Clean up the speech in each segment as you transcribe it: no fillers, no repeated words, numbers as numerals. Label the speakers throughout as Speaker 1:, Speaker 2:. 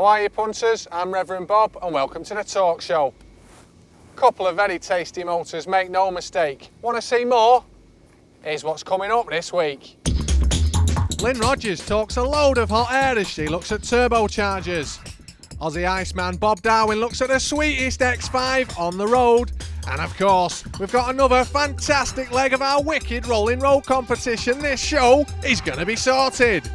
Speaker 1: How are you, punters? I'm Reverend Bob and welcome to the Torque Show. Couple of very tasty motors, make no mistake. Want to see more? Here's what's coming up this week. Lynn Rogers talks a load of hot air as she looks at turbochargers. Aussie Iceman Bob Darwin looks at the sweetest X5 on the road. And of course, we've got another fantastic leg of our wicked rolling road competition. This show is going to be sorted.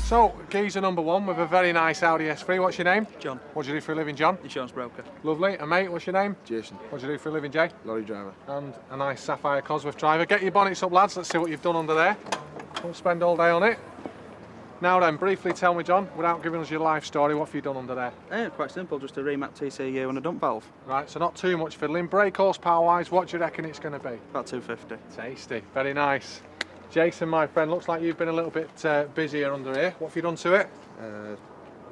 Speaker 1: So, geezer number one with a very nice Audi S3. What's your name?
Speaker 2: John.
Speaker 1: What do you do for a living, John?
Speaker 2: Insurance broker.
Speaker 1: Lovely. And mate, what's your name?
Speaker 3: Jason.
Speaker 1: What do you do for a living, Jay?
Speaker 3: Lorry driver.
Speaker 1: And a nice sapphire Cosworth driver. Get your bonnets up, lads. Let's see what you've done under there. Don't spend all day on it. Now then, briefly tell me, John, without giving us your life story, what have you done under there?
Speaker 2: Quite simple, just a remap TCU and a dump valve.
Speaker 1: Right, so not too much fiddling. Brake horsepower-wise, what do you reckon it's going to be?
Speaker 2: About 250.
Speaker 1: Tasty. Very nice. Jason, my friend, looks like you've been a little bit busier under here. What have you done to it?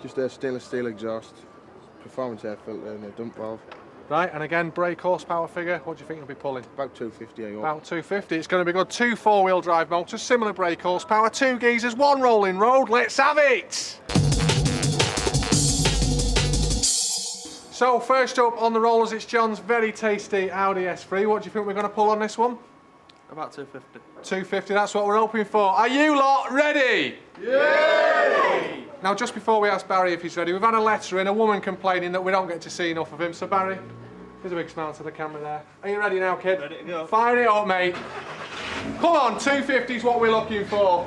Speaker 3: Just a stainless steel exhaust, performance air filter and a dump valve.
Speaker 1: Right, and again, brake horsepower figure, what do you think you'll be pulling?
Speaker 3: About 250, I hope.
Speaker 1: About 250. It's going to be good. 2 4-wheel drive motors, similar brake horsepower, 2 geezers, 1 rolling road. Let's have it! So, first up on the rollers, it's John's very tasty Audi S3. What do you think we're going to pull on this one?
Speaker 2: About 250.
Speaker 1: 250, that's what we're hoping for. Are you lot ready?
Speaker 3: Yay!
Speaker 1: Now, just before we ask Barry if he's ready, we've had a letter in, a woman complaining that we don't get to see enough of him. So, Barry, there's a big smile to the camera there. Are you ready now, kid?
Speaker 2: Ready to go.
Speaker 1: Fire it up, mate. Come on, 250 is what we're looking for.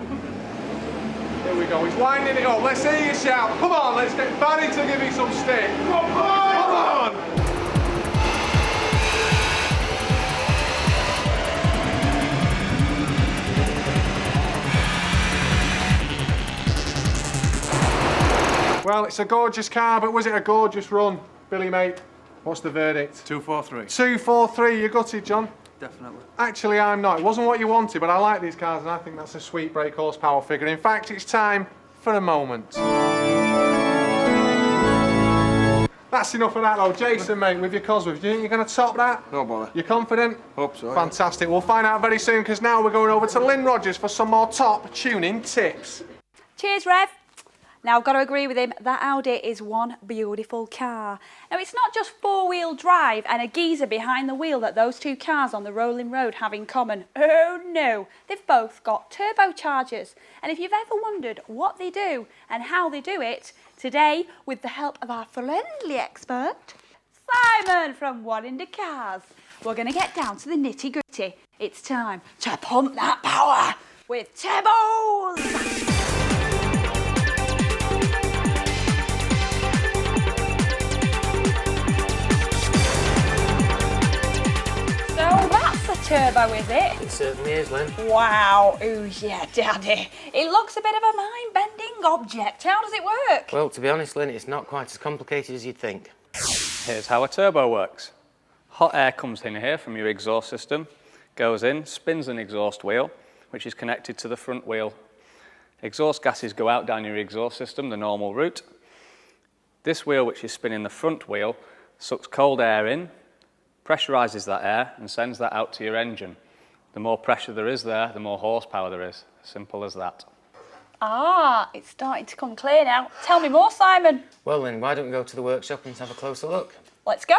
Speaker 1: Here we go, he's winding it up. Let's hear you shout. Come on, let's get Barry to give me some stick. Come on! Well, it's a gorgeous car, but was it a gorgeous run, Billy, mate? What's the verdict?
Speaker 2: 243.
Speaker 1: 243, you gutted, John?
Speaker 2: Definitely.
Speaker 1: Actually, I'm not. It wasn't what you wanted, but I like these cars, and I think that's a sweet brake horsepower figure. In fact, it's time for a moment. That's enough of that, though. Jason, mate, with your Cosworth, do you think you're going to top that?
Speaker 3: No bother.
Speaker 1: You confident?
Speaker 3: Hope so.
Speaker 1: Fantastic. We'll find out very soon, because now we're going over to Lynn Rogers for some more top tuning tips.
Speaker 4: Cheers, Rev. Now, I've got to agree with him, that Audi is one beautiful car. Now, it's not just four-wheel drive and a geezer behind the wheel that those two cars on the rolling road have in common. Oh, no. They've both got turbochargers. And if you've ever wondered what they do and how they do it, today, with the help of our friendly expert, Simon from One Into Cars, we're going to get down to the nitty-gritty. It's time to pump that power with turbos! So that's a turbo, is it?
Speaker 5: It certainly is, Lynn.
Speaker 4: Wow, ooh yeah, Daddy. It looks a bit of a mind-bending object. How does it work?
Speaker 5: Well, to be honest, Lynn, it's not quite as complicated as you'd think.
Speaker 6: Here's how a turbo works. Hot air comes in here from your exhaust system, goes in, spins an exhaust wheel, which is connected to the front wheel. Exhaust gases go out down your exhaust system, the normal route. This wheel, which is spinning the front wheel, sucks cold air in, pressurizes that air and sends that out to your engine. The more pressure there is there, the more horsepower there is. Simple as that.
Speaker 4: Ah, it's starting to come clear now. Tell me more, Simon.
Speaker 5: Well, Lynn, why don't we go to the workshop and have a closer look?
Speaker 4: Let's go.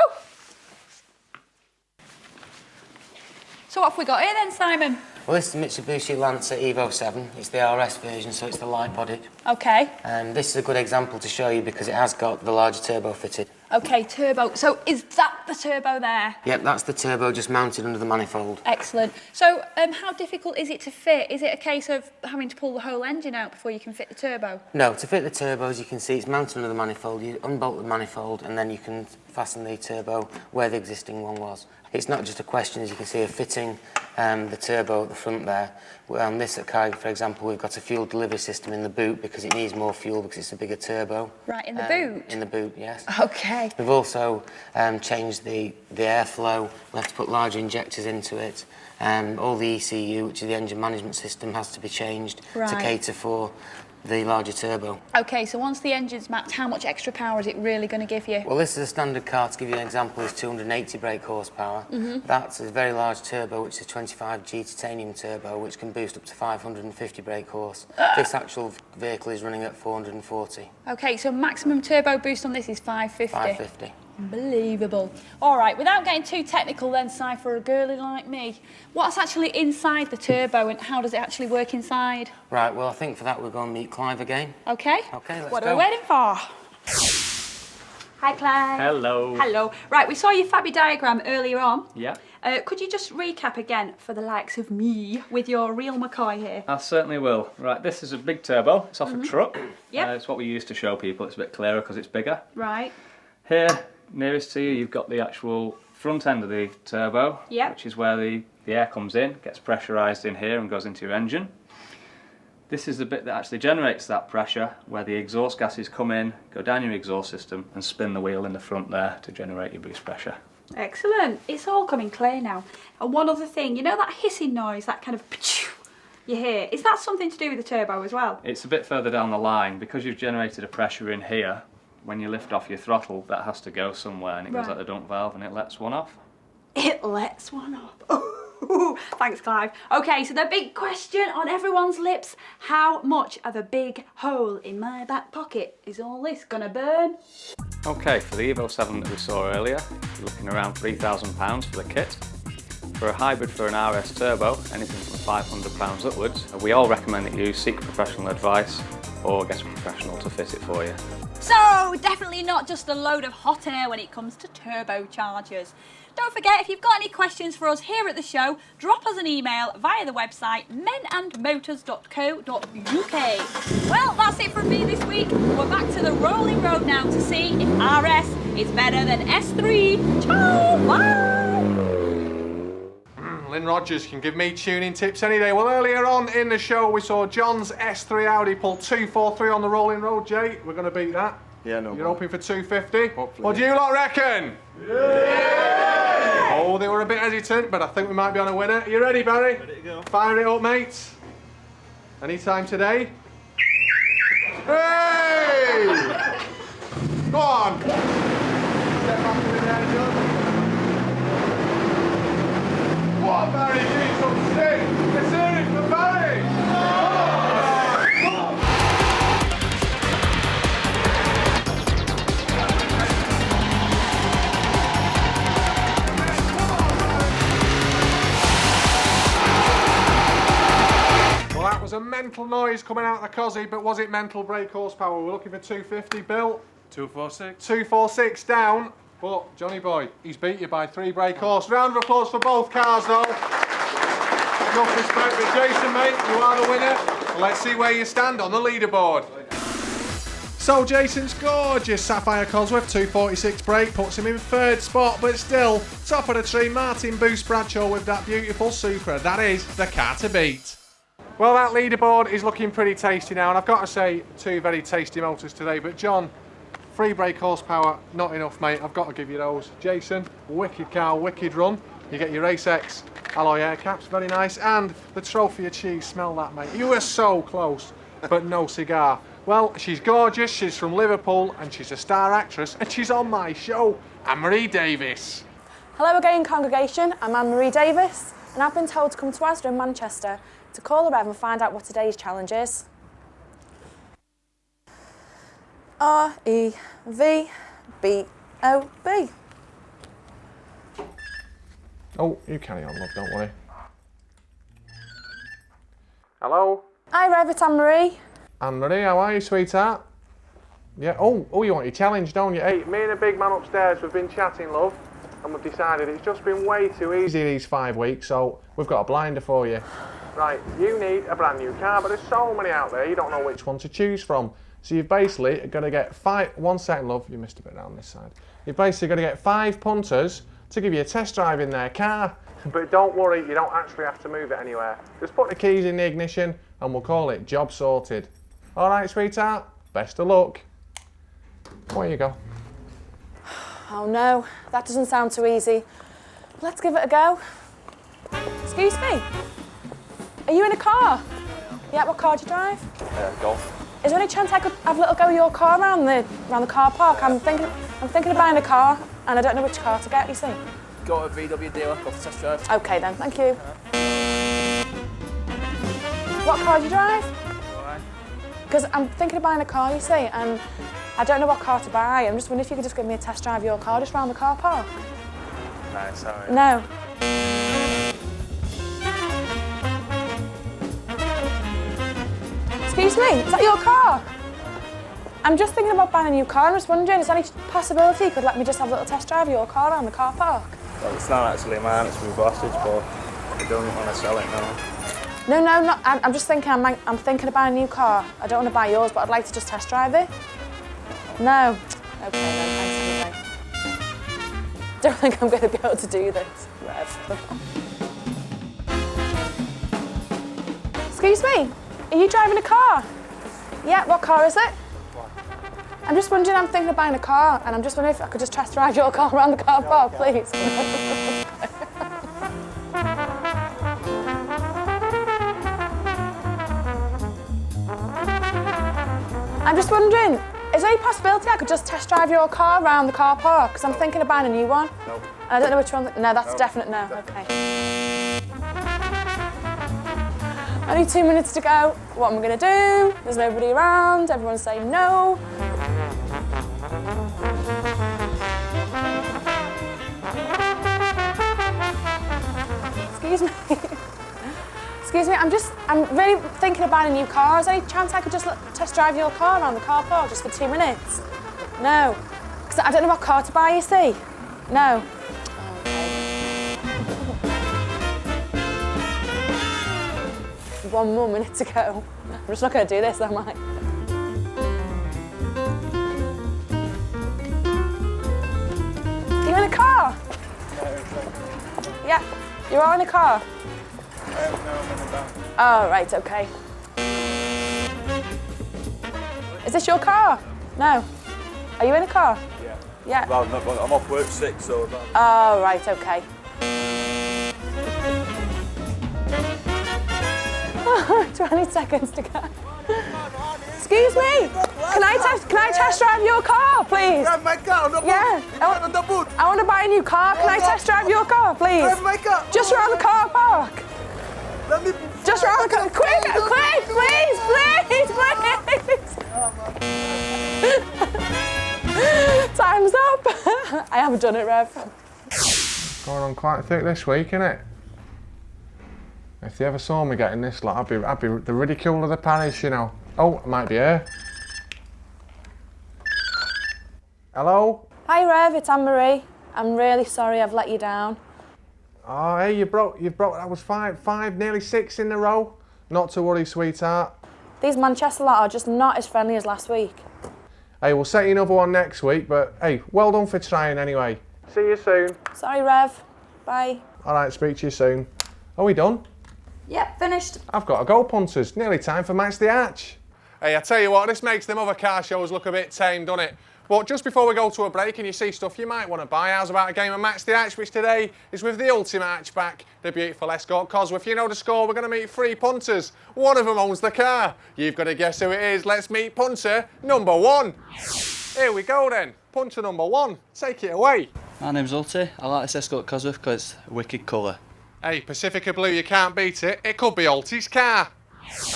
Speaker 4: So what have we got here then, Simon?
Speaker 5: Well, this is the Mitsubishi Lancer Evo 7. It's the RS version, so it's the light body.
Speaker 4: Okay.
Speaker 5: And this is a good example to show you because it has got the larger turbo fitted.
Speaker 4: Okay, turbo. So is that the turbo there?
Speaker 5: Yep, that's the turbo just mounted under the manifold.
Speaker 4: Excellent. So how difficult is it to fit? Is it a case of having to pull the whole engine out before you can fit the turbo?
Speaker 5: No, to fit the turbo, as you can see, it's mounted under the manifold. You unbolt the manifold and then you can fasten the turbo where the existing one was. It's not just a question, as you can see, of fitting the turbo at the front there. On this car, for example, we've got a fuel delivery system in the boot because it needs more fuel because it's a bigger turbo.
Speaker 4: Right, in the boot?
Speaker 5: In the boot, yes.
Speaker 4: Okay.
Speaker 5: We've also changed change the airflow. We have to put larger injectors into it. All the ECU, which is the engine management system, has to be changed to cater for the larger turbo.
Speaker 4: Okay, so once the engine's mapped, how much extra power is it really going to give you?
Speaker 5: Well, this is a standard car. To give you an example, is 280 brake horsepower. That's a very large turbo, which is 25G titanium turbo, which can boost up to 550 brake horse. This actual vehicle is running at 440.
Speaker 4: Okay, so maximum turbo boost on this is 550.
Speaker 5: 550.
Speaker 4: Unbelievable. All right, without getting too technical then, Si, for a girlie like me, what's actually inside the turbo and how does it actually work inside?
Speaker 5: Right, well, I think for that we're going to meet Clive again.
Speaker 4: Okay.
Speaker 5: Okay, let's
Speaker 4: What
Speaker 5: go.
Speaker 4: are we waiting for? Hi, Clive.
Speaker 6: Hello.
Speaker 4: Hello. Right, we saw your fabby diagram earlier on.
Speaker 6: Yeah.
Speaker 4: Could you just recap again for the likes of me with your real McCoy here?
Speaker 6: I certainly will. Right, this is a big turbo. It's off a truck.
Speaker 4: Yep.
Speaker 6: It's what we use to show people. It's a bit clearer because it's bigger.
Speaker 4: Right.
Speaker 6: Here, nearest to you, you've got the actual front end of the turbo,
Speaker 4: Yep.
Speaker 6: which is where the air comes in, gets pressurised in here and goes into your engine. This is the bit that actually generates that pressure, where the exhaust gases come in, go down your exhaust system and spin the wheel in the front there to generate your boost pressure.
Speaker 4: Excellent. It's all coming clear now. And one other thing, you know that hissing noise, that kind of you hear, is that something to do with the turbo as well?
Speaker 6: It's a bit further down the line. Because you've generated a pressure in here, when you lift off your throttle, that has to go somewhere and it goes
Speaker 4: Right.
Speaker 6: out the dump valve and it lets one off.
Speaker 4: It lets one off. Thanks, Clive. Okay, so the big question on everyone's lips, how much of a big hole in my back pocket is all this gonna burn?
Speaker 6: Okay, for the Evo 7 that we saw earlier, you're looking around £3,000 for the kit. For a hybrid for an RS turbo, anything from £500 upwards. We all recommend that you seek professional advice or get a professional to fit it for you.
Speaker 4: So, definitely not just a load of hot air when it comes to turbochargers. Don't forget, if you've got any questions for us here at the show, drop us an email via the website menandmotors.co.uk. Well, that's it from me this week. We're back to the rolling road now to see if RS is better than S3. Ciao! Bye!
Speaker 1: Lynn Rogers can give me tuning tips any day. Well, earlier on in the show, we saw John's S3 Audi pull 243 on the rolling road. Jay, we're going to beat that.
Speaker 3: Yeah, no.
Speaker 1: You're hoping for 250?
Speaker 3: Hopefully.
Speaker 1: What do you lot reckon? Yeah! Oh, they were a bit hesitant, but I think we might be on a winner. You ready, Barry?
Speaker 2: Ready to go.
Speaker 1: Fire it up, mates. Anytime today. Hey! Go on. Step back in there, John. What, Barry? Give me some stick. Let's hear it for Barry. Come on. Well, that was a mental noise coming out of the cosy, but was it mental brake horsepower? We're looking for 250, Bill.
Speaker 2: 246.
Speaker 1: 246 down, but Johnny boy, he's beat you by 3 brake horse. Round of applause for both cars, though. Enough respect, but Jason, mate, you are the winner. Let's see where you stand on the leaderboard. So Jason's gorgeous Sapphire Cosworth 246 brake puts him in 3rd spot, but still, top of the tree, Martin Boost Bradshaw with that beautiful Supra. That is the car to beat. Well, that leaderboard is looking pretty tasty now, and I've got to say, 2 very tasty motors today, but John, 3 brake horsepower, not enough, mate. I've got to give you those. Jason, wicked car, wicked run. You get your Race X alloy air caps, very nice, and the trophy of cheese. Smell that, mate. You were so close, but no cigar. Well, she's gorgeous, she's from Liverpool, and she's a star actress, and she's on my show, Anne-Marie Davis.
Speaker 7: Hello again, congregation. I'm Anne-Marie Davis, and I've been told to come to Asda in Manchester to call the Rev and find out what today's challenge is. R-E-V-B-O-B.
Speaker 1: Oh, you carry on, love, don't worry. Hello?
Speaker 7: Hi Rev, it's Anne-Marie.
Speaker 1: Anne-Marie, how are you, sweetheart? Yeah, oh, you want your challenge, don't you? Hey, me and a big man upstairs, we've been chatting, love, and we've decided it's just been way too easy these 5 weeks, so we've got a blinder for you. Right, you need a brand new car, but there's so many out there, you don't know which one to choose from. So you've basically got to get 1 second, love, you missed a bit around this side. You've basically got to get 5 punters to give you a test drive in their car. But don't worry, you don't actually have to move it anywhere. Just put the keys in the ignition and we'll call it job sorted. All right, sweetheart, best of luck. Away you go.
Speaker 7: Oh no, that doesn't sound too easy. Let's give it a go. Excuse me. Are you in a car? Yeah, what car do you drive?
Speaker 8: Golf.
Speaker 7: Is there any chance I could have a little go of your car around the car park? I'm thinking of buying a car and I don't know which car to get, you see.
Speaker 8: Go to a VW dealer, go for test drive.
Speaker 7: Okay then, thank you. What car do you drive?
Speaker 8: Why?
Speaker 7: Because I'm thinking of buying a car, you see, and I don't know what car to buy. I'm just wondering if you could just give me a test drive of your car just round the car park.
Speaker 8: No, sorry.
Speaker 7: No. Excuse me, is that your car? I'm just thinking about buying a new car. I'm just wondering, is there any possibility you could let me just have a little test drive of your car around the car park?
Speaker 8: Well, it's not actually mine, it's my boss's, but I don't want to sell it now.
Speaker 7: No, not. I'm just thinking. I'm thinking of buying a new car. I don't want to buy yours, but I'd like to just test drive it. No. Okay then. Thanks anyway. Don't think I'm going to be able to do this, Rev. Excuse me. Are you driving a car? Yeah. What car is it? I'm just wondering. I'm thinking of buying a car, and I'm just wondering if I could just test drive your car around the car park, please. I'm just wondering, is there any possibility I could just test drive your car around the car park? Because I'm thinking of buying a new one.
Speaker 8: No.
Speaker 7: And I don't know which one. No, that's a definite no. Okay. Only 2 minutes to go. What am I going to do? There's nobody around. Everyone's saying no. Excuse me. Excuse me, I'm really thinking of buying a new car. Is there any chance I could just test drive your car around the car park just for 2 minutes? No. Because I don't know what car to buy, you see. No. Okay. 1 more minute to go. I'm just not going to do this, am I? Are you in a car? Yeah, you are in a car. Oh, right, okay. Is this your car? No. Are you in a car?
Speaker 8: Yeah.
Speaker 7: Yeah.
Speaker 8: Well, no, but I'm off work sick, so...
Speaker 7: Oh, right, okay. 20 seconds to go. Excuse me. Can I test drive your car, please?
Speaker 3: Drive my car on the boot.
Speaker 7: Yeah.
Speaker 3: On the boot.
Speaker 7: I want to buy a new car. Can I test drive your car, please?
Speaker 3: Drive my car.
Speaker 7: Just around the car park.
Speaker 3: Let me...
Speaker 7: Just around the car. Quick, please. Time's up. I haven't done it, Rev.
Speaker 1: Going on quite thick this week, innit? If they ever saw me getting this lot, I'd be the ridicule of the parish, you know. Oh, it might be her. Hello?
Speaker 7: Hi, Rev. It's Anne-Marie. I'm really sorry I've let you down.
Speaker 1: Oh, hey, you broke, that was five, nearly 6 in a row. Not to worry, sweetheart.
Speaker 7: These Manchester lot are just not as friendly as last week.
Speaker 1: Hey, we'll set you another one next week, but hey, well done for trying anyway. See you soon.
Speaker 7: Sorry, Rev. Bye.
Speaker 1: All right, speak to you soon. Are we done?
Speaker 4: Yep, finished.
Speaker 1: I've got to go, punters. Nearly time for Match the Arch. Hey, I tell you what, this makes them other car shows look a bit tame, doesn't it? But just before we go to a break and you see stuff you might want to buy, how's about a game of Match the Arch, which today is with the ultimate hatchback, the beautiful Escort Cosworth. You know the score, we're going to meet 3 punters. One of them owns the car. You've got to guess who it is. Let's meet punter number 1. Here we go then. Punter number 1, take it away.
Speaker 2: My name's Ulti. I like this Escort Cosworth because it's a wicked colour.
Speaker 1: Hey, Pacifica Blue, you can't beat it. It could be Ulti's car.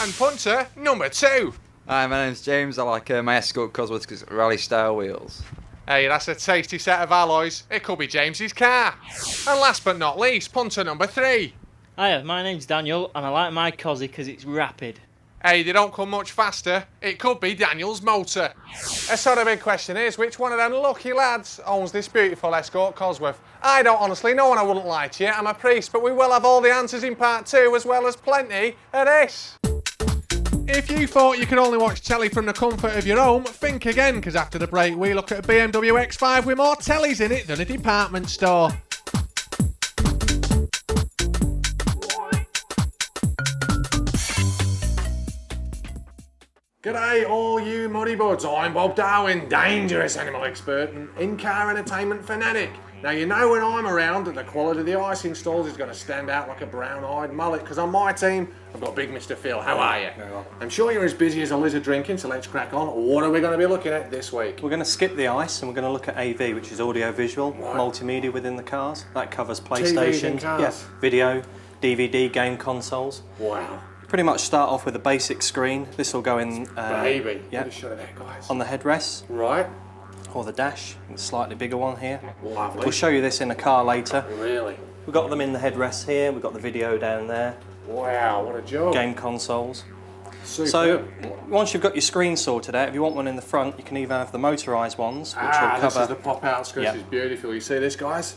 Speaker 1: And punter number 2.
Speaker 9: Hi, my name's James. I like my Escort Cosworth because it's rally style wheels.
Speaker 1: Hey, that's a tasty set of alloys. It could be James's car. And last but not least, punter number 3.
Speaker 10: Hiya, my name's Daniel and I like my Cosy because it's rapid.
Speaker 1: Hey, they don't come much faster. It could be Daniel's motor. A sort of big question is, which one of them lucky lads owns this beautiful Escort Cosworth? I don't honestly know and I wouldn't lie to you. I'm a priest, but we will have all the answers in part 2 as well as plenty of this. If you thought you could only watch telly from the comfort of your home, think again, because after the break we look at a BMW X5 with more tellies in it than a department store. G'day all you muddy buds, I'm Bob Darwin, dangerous animal expert and in-car entertainment fanatic. Now you know when I'm around that the quality of the ice installs is going to stand out like a brown-eyed mullet, because on my team I've got big Mr. Phil. How are you?
Speaker 11: Very well.
Speaker 1: I'm sure you're as busy as a lizard drinking, so let's crack on. What are we going to be looking at this week?
Speaker 11: We're going to skip the ice and we're going to look at AV, which is audio-visual, multimedia within the cars. That covers PlayStation, video, DVD, game consoles.
Speaker 1: Wow.
Speaker 11: Pretty much start off with a basic screen. This will go in
Speaker 1: Baby, yeah, show that, guys.
Speaker 11: On the headrest.
Speaker 1: Right.
Speaker 11: Or the dash, a slightly bigger one here.
Speaker 1: Lovely.
Speaker 11: We'll show you this in a car later.
Speaker 1: Really?
Speaker 11: We've got them in the headrests here, we've got the video down there.
Speaker 1: Wow, what a job.
Speaker 11: Game consoles.
Speaker 1: Superb.
Speaker 11: So, once you've got your screen sorted out, if you want one in the front, you can either have the motorised ones, which will cover...
Speaker 1: this is the pop-out screen, This is beautiful. You see this, guys?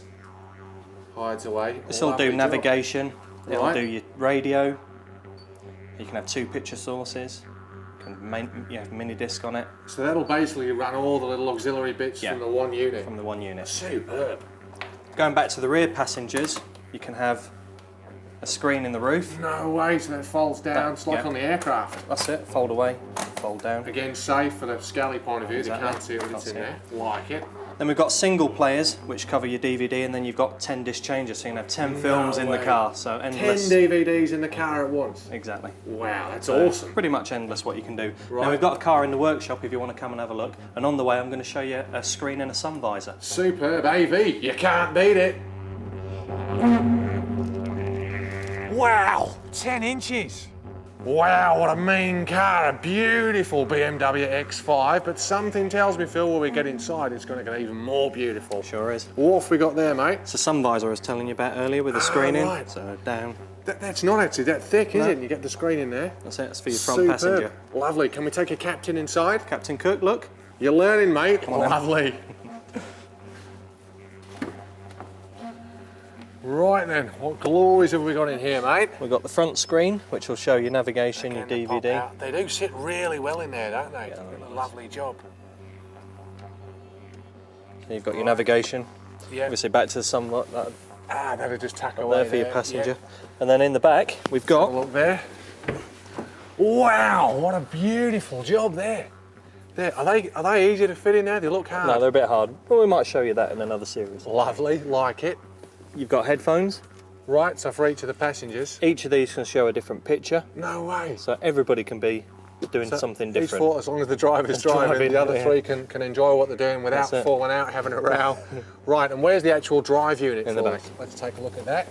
Speaker 1: Hides away.
Speaker 11: This will do navigation, it'll do your radio. You can have 2 picture sources. You have mini disc on it.
Speaker 1: So that'll basically run all the little auxiliary bits from the one unit?
Speaker 11: From the one unit.
Speaker 1: Superb.
Speaker 11: Going back to the rear passengers, you can have a screen in the roof.
Speaker 1: No way, so that folds down, it's like on the aircraft.
Speaker 11: That's it, fold away, fold down.
Speaker 1: Again, safe for the scally point of view, they can't see what's in there. Like it.
Speaker 11: Then we've got single players, which cover your DVD, and then you've got 10 disc changers, so you can have 10 films in the car, so endless.
Speaker 1: 10 DVDs in the car at once?
Speaker 11: Exactly.
Speaker 1: Wow, that's awesome.
Speaker 11: Pretty much endless what you can do.
Speaker 1: Right.
Speaker 11: Now we've got a car in the workshop if you want to come and have a look, and on the way I'm going to show you a screen and a sun visor.
Speaker 1: Superb, AV, you can't beat it. Wow, 10 inches. Wow, what a mean car, a beautiful BMW X5, but something tells me, Phil, when we get inside, it's going to get even more beautiful.
Speaker 11: Sure is.
Speaker 1: What have we got there, mate?
Speaker 11: It's a sun visor I was telling you about earlier with the screen in, so down.
Speaker 1: That's not actually that thick, is it? You get the screen in there.
Speaker 11: That's it, it's for your front passenger.
Speaker 1: Lovely, can we take a captain inside?
Speaker 11: Captain Cook, look.
Speaker 1: You're learning, mate.
Speaker 11: Come on,
Speaker 1: lovely. Right then, what glories have we got in here, mate?
Speaker 11: We've got the front screen, which will show your navigation, your DVD.
Speaker 1: They do sit really well in there, don't they? Lovely job.
Speaker 11: You've got your navigation.
Speaker 1: Yeah.
Speaker 11: Obviously back to the sunlight.
Speaker 1: That'll just tack away
Speaker 11: there for your passenger. And then in the back, we've got...
Speaker 1: Look there. Wow, what a beautiful job there. Are they easy to fit in there? They look hard.
Speaker 11: No, they're a bit hard, but we might show you that in another series.
Speaker 1: Lovely, like it.
Speaker 11: You've got headphones.
Speaker 1: Right, so for each of the passengers.
Speaker 11: Each of these can show a different picture.
Speaker 1: No way.
Speaker 11: So everybody can be doing something different.
Speaker 1: As long as the driver's driving, the other three can enjoy what they're doing without falling out, having a row. Right, and where's the actual drive unit?
Speaker 11: In the back.
Speaker 1: Let's take a look at that.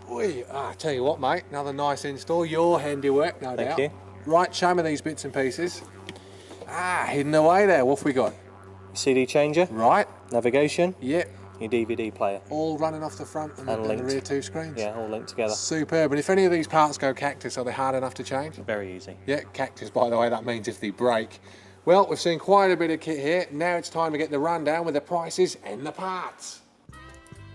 Speaker 1: I tell you what, mate, another nice install. Your handiwork, no doubt.
Speaker 11: Thank you.
Speaker 1: Right, show me these bits and pieces. Hidden away there. What have we got?
Speaker 11: CD changer.
Speaker 1: Right.
Speaker 11: Navigation.
Speaker 1: Yep.
Speaker 11: Your DVD player.
Speaker 1: All running off the front and the rear 2 screens?
Speaker 11: Yeah, all linked together.
Speaker 1: Superb. And if any of these parts go cactus, are they hard enough to change?
Speaker 11: Very easy.
Speaker 1: Yeah, cactus, by the way, that means if they break. Well, we've seen quite a bit of kit here. Now it's time to get the rundown with the prices and the parts.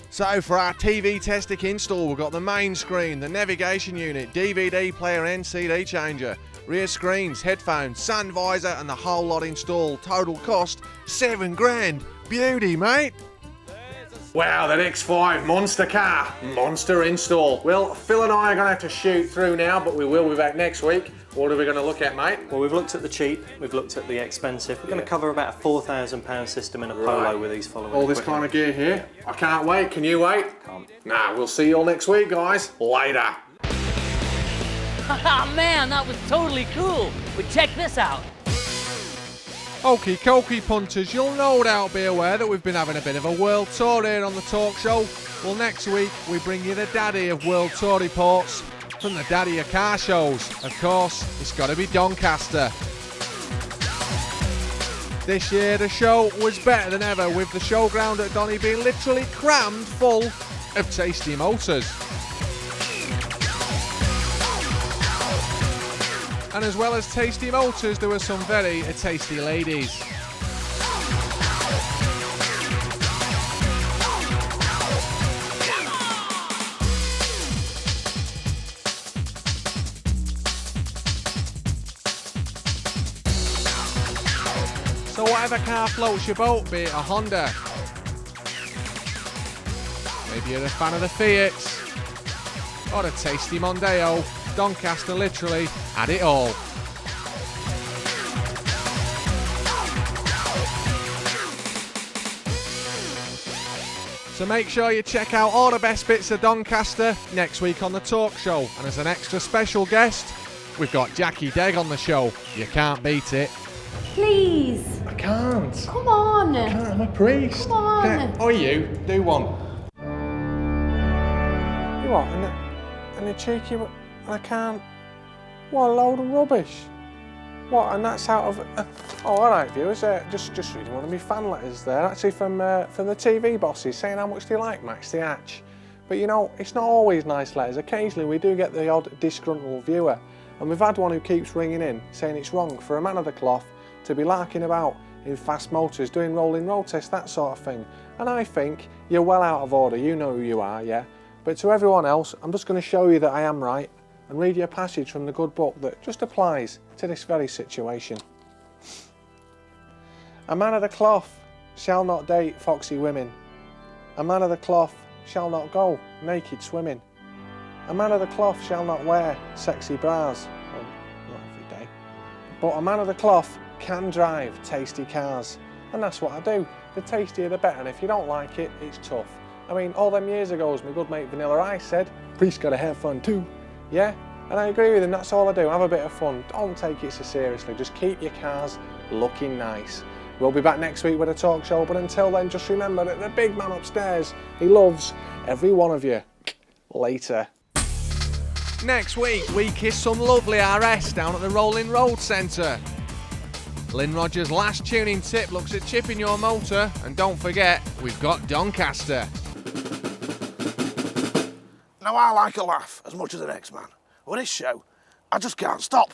Speaker 1: So for our TV Testic install, we've got the main screen, the navigation unit, DVD player and CD changer, rear screens, headphones, sun visor and the whole lot installed. Total cost, $7 grand. Beauty, mate. Wow, that X5 monster car. Monster install. Well, Phil and I are going to have to shoot through now, but we will be back next week. What are we going to look at, mate?
Speaker 11: Well, we've looked at the cheap, we've looked at the expensive. We're going to cover about a £4,000 system in a Polo with these following
Speaker 1: all this kind of gear here. I can't wait. Can you wait?
Speaker 11: Can't.
Speaker 1: Nah, we'll see you all next week, guys. Later.
Speaker 12: Ah, man, that was totally cool. But check this out.
Speaker 1: Okie dokie, punters, you'll no doubt be aware that we've been having a bit of a world tour here on the Torque Show. Well, next week we bring you the daddy of world tour reports from the daddy of car shows. Of course, it's got to be Doncaster. This year the show was better than ever, with the showground at Donny being literally crammed full of tasty motors. And as well as tasty motors, there were some very tasty ladies. So whatever car floats your boat, be it a Honda, maybe you're a fan of the Fiat, or a tasty Mondeo, Doncaster literally had it all. So make sure you check out all the best bits of Doncaster next week on the Torque Show. And as an extra special guest, we've got Jackie Degg on the show. You can't beat it.
Speaker 4: Please.
Speaker 1: I can't.
Speaker 7: Come on.
Speaker 1: I can't, I'm a priest.
Speaker 7: Come on.
Speaker 1: Oh, you, do one. You what? And a cheeky, and I can't. What a load of rubbish. What? And that's out of. Oh, all right, viewers. Just reading one of my fan letters there. Actually, from the TV bosses saying how much they like Max the Hatch. But you know, it's not always nice letters. Occasionally, we do get the odd disgruntled viewer, and we've had one who keeps ringing in saying it's wrong for a man of the cloth to be larking about in fast motors, doing rolling road tests, that sort of thing. And I think you're well out of order. You know who you are, yeah. But to everyone else, I'm just going to show you that I am right and read you a passage from the good book that just applies to this very situation. A man of the cloth shall not date foxy women. A man of the cloth shall not go naked swimming. A man of the cloth shall not wear sexy bras. Well, not every day. But a man of the cloth can drive tasty cars. And that's what I do. The tastier the better, and if you don't like it, it's tough. I mean, all them years ago, as my good mate Vanilla Ice said, priest gotta have fun too. Yeah? And I agree with him, that's all I do, have a bit of fun. Don't take it so seriously, just keep your cars looking nice. We'll be back next week with a talk show, but until then, just remember that the big man upstairs, he loves every one of you. Later. Next week, we kiss some lovely RS down at the Rolling Road Centre. Lynn Rogers' last tuning tip looks at chipping your motor, and don't forget, we've got Doncaster.
Speaker 13: Now I like a laugh as much as the next man. With this show, I just can't stop.